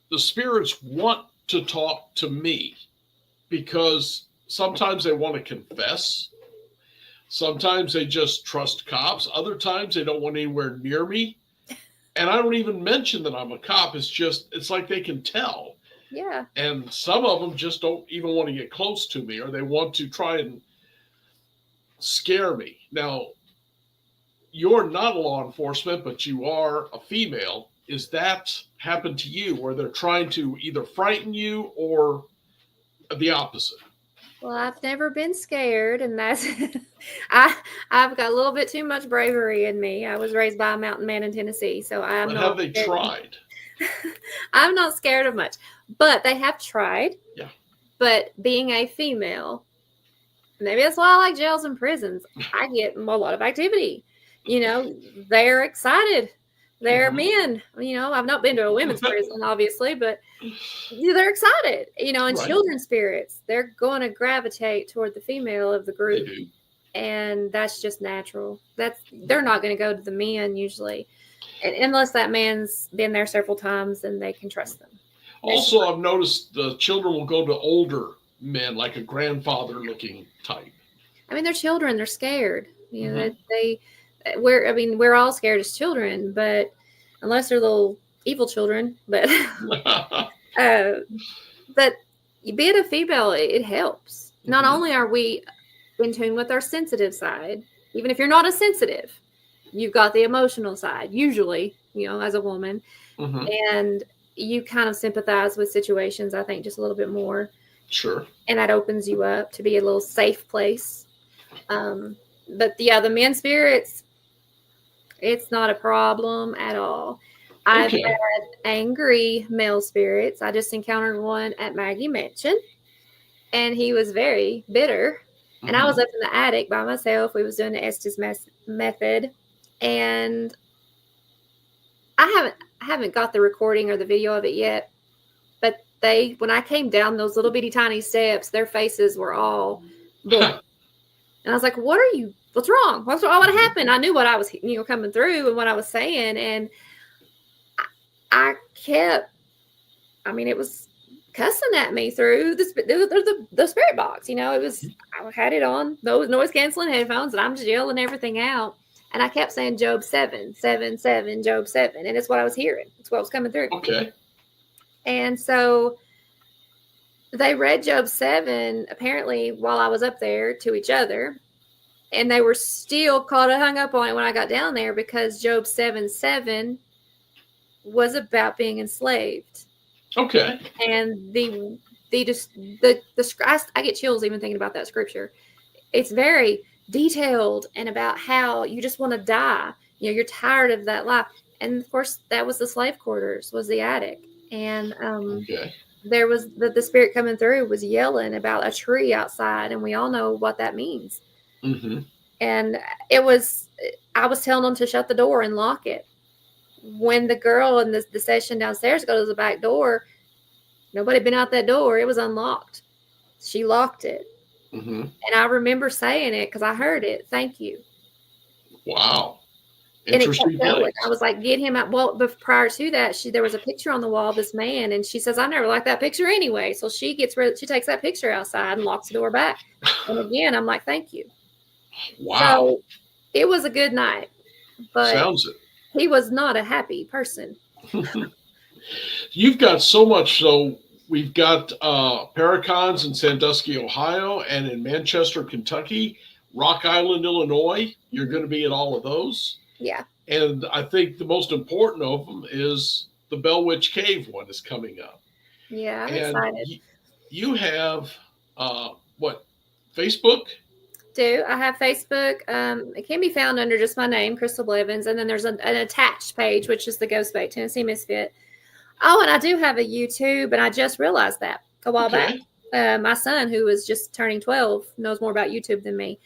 Speaker 2: the spirits want to talk to me, because sometimes they want to confess. Sometimes they just trust cops. Other times they don't want anywhere near me. And I don't even mention that I'm a cop. It's like they can tell.
Speaker 3: Yeah.
Speaker 2: And some of them just don't even want to get close to me, or they want to try and scare me. Now, you're not a law enforcement, but you are a female. Is that happened to you, where they're trying to either frighten you or the opposite?
Speaker 3: Well, I've never been scared, and that's I've got a little bit too much bravery in me. I was raised by a mountain man in Tennessee, so I'm
Speaker 2: But
Speaker 3: not.
Speaker 2: have they tried?
Speaker 3: I'm not scared of much, but they have tried.
Speaker 2: Yeah.
Speaker 3: But being a female, maybe that's why I like jails and prisons. I get a lot of activity. They're excited. They're men. I've not been to a women's prison, obviously, but they're excited. And
Speaker 2: Right.
Speaker 3: children spirits, they're going to gravitate toward the female of the
Speaker 2: They
Speaker 3: group,
Speaker 2: do.
Speaker 3: and that's just natural. They're not going to go to the men usually, and unless that man's been there several times and they can trust them.
Speaker 2: Also, I've noticed the children will go to older men, like a grandfather-looking type.
Speaker 3: I mean, they're children. They're scared. We're all scared as children, but unless they're little evil children. But but being a female, it helps. Not only are we in tune with our sensitive side, even if you're not as sensitive, you've got the emotional side, usually, as a woman. And you kind of sympathize with situations, I think, just a little bit more.
Speaker 2: Sure.
Speaker 3: And that opens you up to be a little safe place. But the men spirits, it's not a problem at all. I've had angry male spirits. I just encountered one at Maggie Mansion, and he was very bitter. And I was up in the attic by myself. We was doing the Estes method, and I haven't got the recording or the video of it yet. But when I came down those little bitty tiny steps, their faces were all blank. And I was like, what's wrong? What happened? I knew what I was, coming through and what I was saying. And I kept, it was cussing at me through the spirit box. It was, I had it on those noise canceling headphones, and I'm just yelling everything out. And I kept saying Job 7, 7, 7, Job 7. And it's what I was hearing. It's what was coming through.
Speaker 2: Okay.
Speaker 3: And so they read Job 7, apparently, while I was up there to each other. And they were still hung up on it when I got down there, because Job 7:7 was about being enslaved.
Speaker 2: Okay.
Speaker 3: And I get chills even thinking about that scripture. It's very detailed and about how you just want to die. You're tired of that life. And of course, that was the slave quarters, was the attic. And there was the spirit coming through was yelling about a tree outside, and we all know what that means. And I was telling them to shut the door and lock it. When the girl in the session downstairs goes to the back door, nobody had been out that door. It was unlocked. She locked it. And I remember saying it because I heard it. Thank you.
Speaker 2: Wow.
Speaker 3: Interesting. And I was like, get him out. Well, but prior to that, there was a picture on the wall of this man, and she says, I never liked that picture anyway. So she takes that picture outside and locks the door back. And again, I'm like, thank you.
Speaker 2: Wow.
Speaker 3: So it was a good night, but
Speaker 2: sounds it.
Speaker 3: He was not a happy person.
Speaker 2: You've got so much. So we've got Paracons in Sandusky, Ohio, and in Manchester, Kentucky, Rock Island, Illinois. You're going to be at all of those.
Speaker 3: Yeah.
Speaker 2: And I think the most important of them is the Bell Witch Cave one is coming up.
Speaker 3: Yeah, I'm excited.
Speaker 2: You have, Facebook?
Speaker 3: I have Facebook. It can be found under just my name, Krystal Blevins. And then there's an attached page, which is the Ghost Bait Tennessee Misfit. Oh, and I do have a YouTube, and I just realized that a while back. My son, who is just turning 12, knows more about YouTube than me.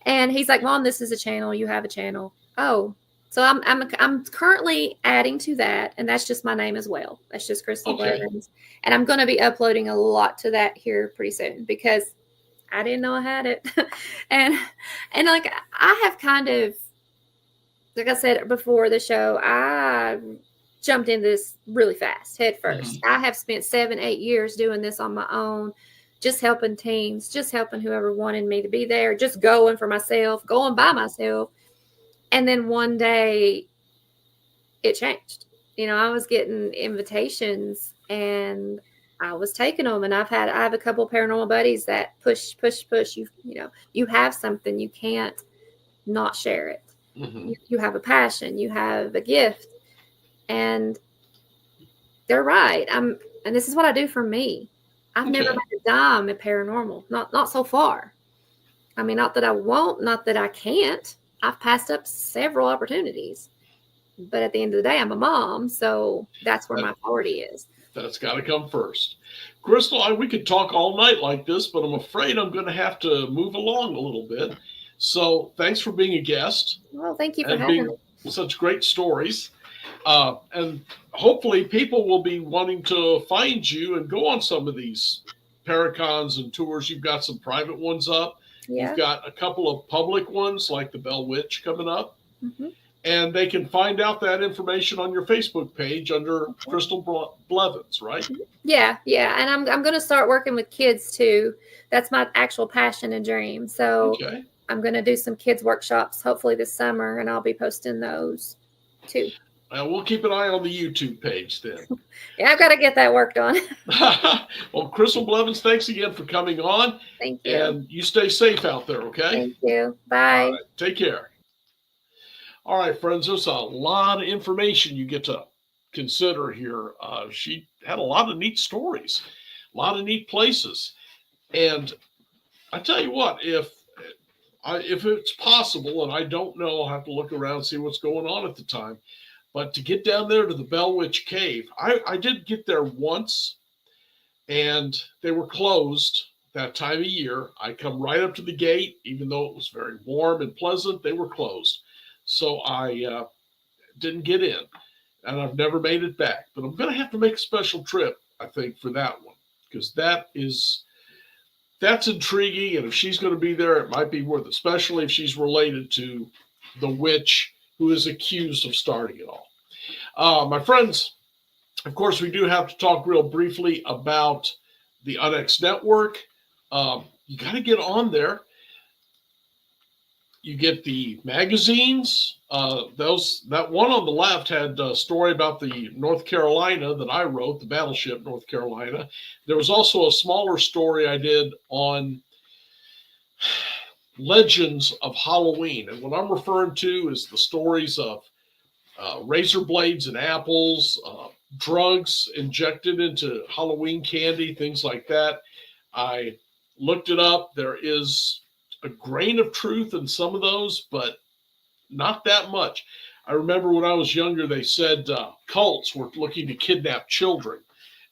Speaker 3: And he's like, Mom, this is a channel. You have a channel. Oh, so I'm currently adding to that, and that's just my name as well. That's just Krystal Blevins. And I'm going to be uploading a lot to that here pretty soon, because I didn't know I had it. and like, I have kind of, like I said before the show, I jumped into this really fast, head first. I have spent 7-8 years doing this on my own, just helping teams, just helping whoever wanted me to be there, just going for myself, going by myself. And then one day it changed. I was getting invitations, and I was taking them. And I have a couple of paranormal buddies that push. You have something, you can't not share it. You have a passion, you have a gift. And they're right. And this is what I do for me. I've never made a dime at paranormal. Not so far. Not that I won't, not that I can't. I've passed up several opportunities. But at the end of the day, I'm a mom, so that's where my priority is.
Speaker 2: That's got to come first. Krystal, we could talk all night like this, but I'm afraid I'm going to have to move along a little bit. So thanks for being a guest.
Speaker 3: Well, thank you for having me.
Speaker 2: such great stories. And hopefully people will be wanting to find you and go on some of these Paracons and tours. You've got some private ones up.
Speaker 3: Yeah.
Speaker 2: You've got a couple of public ones like the Bell Witch coming up.
Speaker 3: Mm-hmm.
Speaker 2: And they can find out that information on your Facebook page under Krystal Blevins, right?
Speaker 3: Yeah. And I'm going to start working with kids too. That's my actual passion and dream. So I'm going to do some kids workshops hopefully this summer, and I'll be posting those too.
Speaker 2: We'll keep an eye on the YouTube page then.
Speaker 3: Yeah, I've got to get that worked on.
Speaker 2: Well, Krystal Blevins, thanks again for coming on.
Speaker 3: Thank you.
Speaker 2: And you stay safe out there, okay?
Speaker 3: Thank you. Bye.
Speaker 2: All right, take care. All right, friends, there's a lot of information you get to consider here. She had a lot of neat stories, a lot of neat places. And I tell you what, if it's possible, and I don't know, I'll have to look around and see what's going on at the time, but to get down there to the Bell Witch Cave, I did get there once, and they were closed that time of year. I come right up to the gate, even though it was very warm and pleasant, they were closed. So I didn't get in, and I've never made it back. But I'm going to have to make a special trip, I think, for that one, because that's intriguing. And if she's going to be there, it might be worth it, especially if she's related to the witch who is accused of starting it all. My friends, of course, we do have to talk real briefly about the UNX Network. You got to get on there. You get the magazines. That one on the left had a story about the North Carolina that I wrote, the battleship North Carolina. There was also a smaller story I did on legends of Halloween. And what I'm referring to is the stories of razor blades and apples, drugs injected into Halloween candy, things like that. I looked it up. There is a grain of truth in some of those, but not that much. I remember when I was younger, they said cults were looking to kidnap children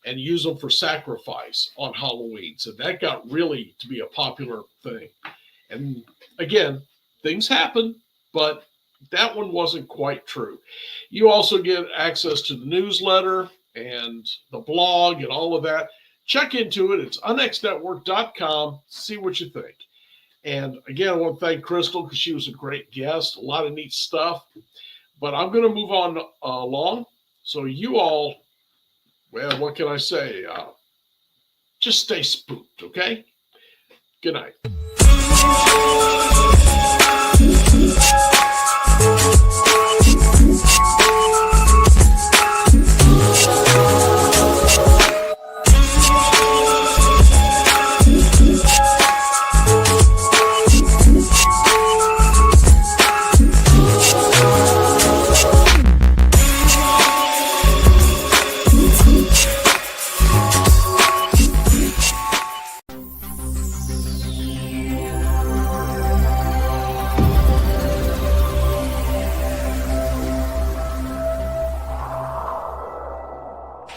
Speaker 2: and use them for sacrifice on Halloween. So that got really to be a popular thing. And again, things happen, but that one wasn't quite true. You also get access to the newsletter and the blog and all of that. Check into it. It's unxnetwork.com. See what you think. And again, I want to thank Krystal because she was a great guest, a lot of neat stuff. But I'm going to move on along. So you all, well, what can I say? Just stay spooked, okay? Good night.